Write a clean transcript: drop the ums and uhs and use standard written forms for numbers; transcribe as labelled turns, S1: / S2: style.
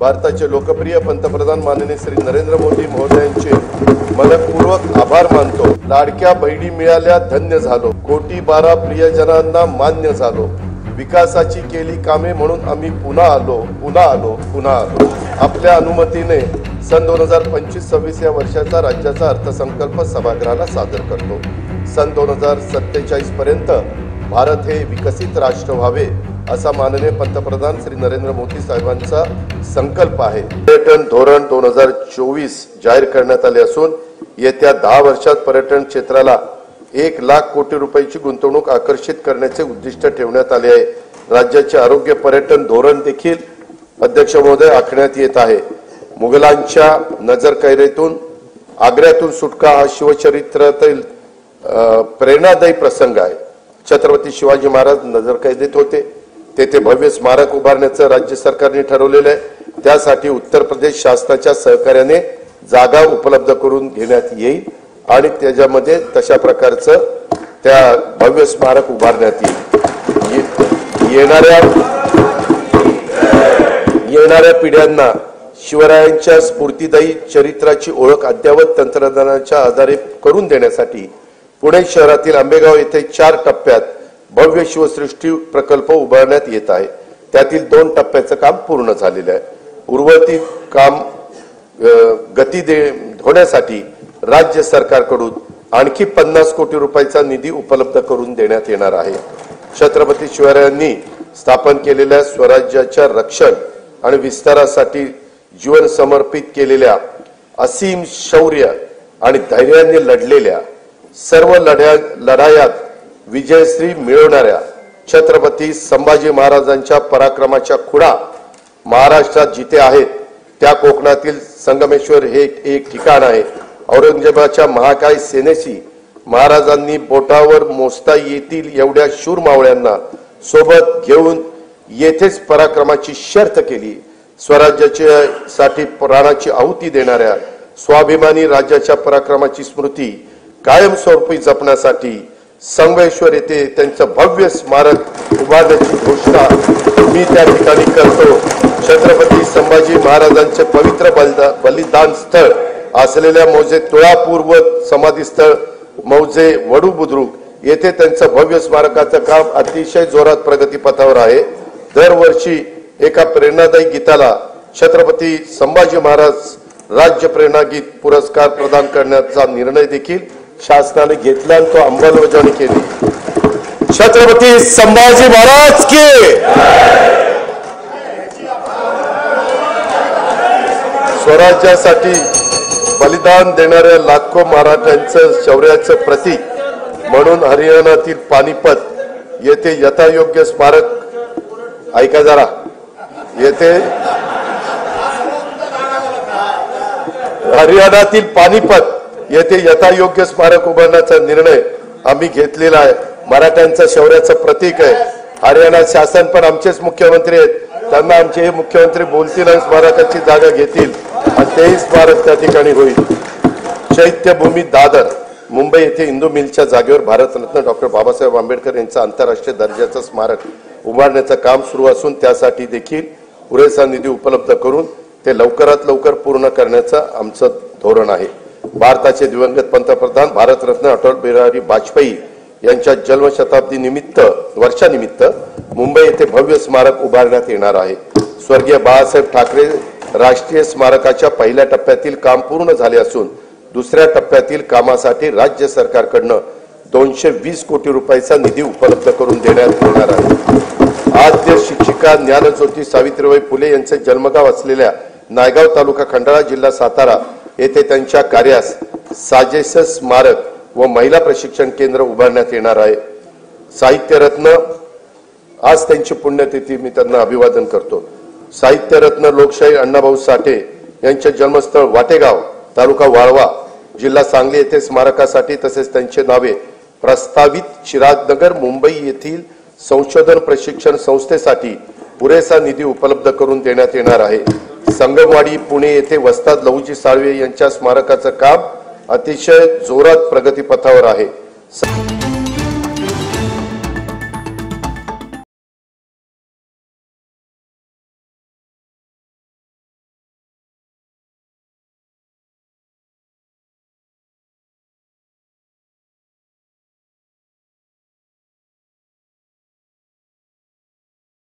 S1: भारताचे लोकप्रिय पंतप्रधान माननीय श्री नरेंद्र मोदी महोदयांचे मनपूर्वक आभार मानतो। लाडक्या बहिणी मिळाल्या धन्य झालो, कोटी 12 प्रियजनांना मान्य झालो, विकासाची केली कामे म्हणून आम्ही पुन्हा आलो। आपल्या अनुमतीने सन 2025-26 या वर्षाचा राज्याचा अर्थसंकल्प सभागृहाला सादर करतो। सन 2047 पर्यंत भारत हे विकसित राष्ट्र व्हावे असा माननीय पंतप्रधान श्री नरेंद्र मोदी साहेबांचा संकल्प आहे। पर्यटन धोरण 2024 जाहीर करण्यात आले असून येत्या 10 वर्षात पर्यटन क्षेत्राला 1 लाख कोटी रुपयाची गुंतवणूक आकर्षित करण्याचे उद्दिष्ट ठेवण्यात आले आहे। राज्याचे आरोग्य पर्यटन धोरण देखील अध्यक्ष महोदय आखण्यात येत आहे। मुघलांच्या नजरकैदेतून आग्र्यातून सुटका हा शिवचरित्रातील प्रेरणादायी प्रसंग आहे। छत्रपती शिवाजी महाराज नजरकैदेत होते, तेथे भव्य स्मारक उभारण्याचं राज्य सरकारने ठरवलेलं आहे। त्यासाठी उत्तर प्रदेश शासनाच्या सहकार्याने जागा उपलब्ध करून घेण्यात येईल आणि त्याच्यामध्ये तशा प्रकारचं त्या भव्य स्मारक उभारण्यात येईल। येणाऱ्या पिढ्यांना शिवरायांच्या स्फूर्तिदायी चरित्राची ओळख अद्ययावत तंत्रज्ञानाच्या आधारे करून देण्यासाठी पुणे शहरातील आंबेगाव येथे 4 टप्प्यात भव्य शिवसृष्टी प्रकल्प उभारण्यात येत आहे। त्यातील 2 टप्प्याचं काम पूर्ण झालेलं आहे। उर्वरित काम गती होण्यासाठी राज्य सरकारकडून आणखी 50 कोटी रुपयाचा निधी उपलब्ध करून देण्यात येणार आहे। छत्रपती शिवरायांनी स्थापन केलेल्या स्वराज्याच्या रक्षण आणि विस्तारासाठी जीवन समर्पित केलेल्या असीम शौर्य आणि धैर्याने लढलेल्या सर्व लढायात विजयश्री मिळवणाऱ्या छत्रपती संभाजी महाराजांच्या पराक्रमाच्या खुणा महाराष्ट्रात जिथे आहेत त्या कोकणातील संगमेश्वर हे एक ठिकाण आहे। औरंगजेबाच्या महाकाय सेनेशी महाराजांनी बोटावर मोजता येतील एवढ्या शूर मावळ्यांना सोबत घेऊन येथेच पराक्रमाची शर्थ केली। स्वराज्यासाठी प्राणाची आहुती देणाऱ्या स्वाभिमानी राज्याच्या पराक्रमाची स्मृती कायमस्वरूपी जपण्यासाठी संगमेश्वर येथे त्यांचं भव्य स्मारक उभारण्याची घोषणा मी त्या ठिकाणी करतो। छत्रपती संभाजी महाराजांचे पवित्र बलिदान स्थळ असलेल्या मौजे तुळापूर व समाधी स्थळ मौजे वडू बुद्रुक येथे त्यांचं भव्य स्मारकाचं काम अतिशय जोरात प्रगतीपथावर आहे। दरवर्षी एका प्रेरणादायी गीताला छत्रपती संभाजी महाराज राज्य प्रेरणा गीत पुरस्कार प्रदान करण्याचा निर्णय देखील शासनाने घेतला आणि तो अंमलबजावणी केली। छत्रपती संभाजी महाराज की स्वराज्यासाठी बलिदान देणाऱ्या लाखो मराठ्यांचं शौर्याचं प्रतीक म्हणून हरियाणातील पानिपत येथे यथायोग्य स्मारक ऐका जरा येथे हरियाणातील पानिपत येथे यथायोग्य स्मारक उभारण्याचा निर्णय आम्ही घेतलेला आहे। मराठ्यांच्या शौर्याचं प्रतीक आहे। हरियाणा शासन पण आमचेच मुख्यमंत्री आहेत, त्यांना आमचे हे मुख्यमंत्री बोलतील आणि स्मारकाची जागा घेतील आणि तेही स्मारक त्या ठिकाणी होईल। चैत्यभूमी दादर मुंबई येथे इंदू मिलच्या जागेवर भारतरत्न डॉक्टर बाबासाहेब आंबेडकर यांचं आंतरराष्ट्रीय दर्जाचं स्मारक उभारण्याचं काम सुरू असून त्यासाठी देखील पुरेसा निधी उपलब्ध करून ते लवकरात लवकर पूर्ण करण्याचं आमचं धोरण आहे। भारताचे दिवंगत पंतप्रधान भारतरत्न अटल बिहारी वाजपेयी यांच्या जन्मशताब्दी वर्षानिमित्त मुंबई येथे भव्य स्मारक उभारण्यात येणार आहे। स्वर्गीय बाळासाहेब ठाकरे राष्ट्रीय स्मारकाच्या पहिल्या टप्प्यातील काम पूर्ण झाले असून दुसऱ्या टप्प्यातील कामासाठी राज्य सरकारकडून 220 कोटी रुपयाचा निधी उपलब्ध करून देण्यात येणार आहे। आद्य शिक्षिका ज्ञानज्योती सावित्रीबाई फुले यांचे जन्मगाव असलेल्या नायगाव तालुका खंडाळा जिल्हा सातारा येथे त्यांच्या कार्यास साजेस स्मारक व महिला प्रशिक्षण केंद्र उभारण्यात येणार आहे। साहित्यरत्न आज त्यांची पुण्यतिथी, मी त्यांना अभिवादन करतो। साहित्यरत्न लोकशाही अण्णाभाऊ साठे यांचे जन्मस्थळ वाटेगाव तालुका वाळवा जिल्हा सांगली येथे स्मारकासाठी तसेच त्यांचे नावे प्रस्तावित चिरागनगर मुंबई येथील संशोधन प्रशिक्षण संस्थेसाठी पुरेसा निधी उपलब्ध करून देण्यात येणार आहे। संगमवाडी पुणे येथे वस्ताद लहुजी साळवे यांच्या स्मारकाचं काम अतिशय जोरात प्रगतीपथावर आहे।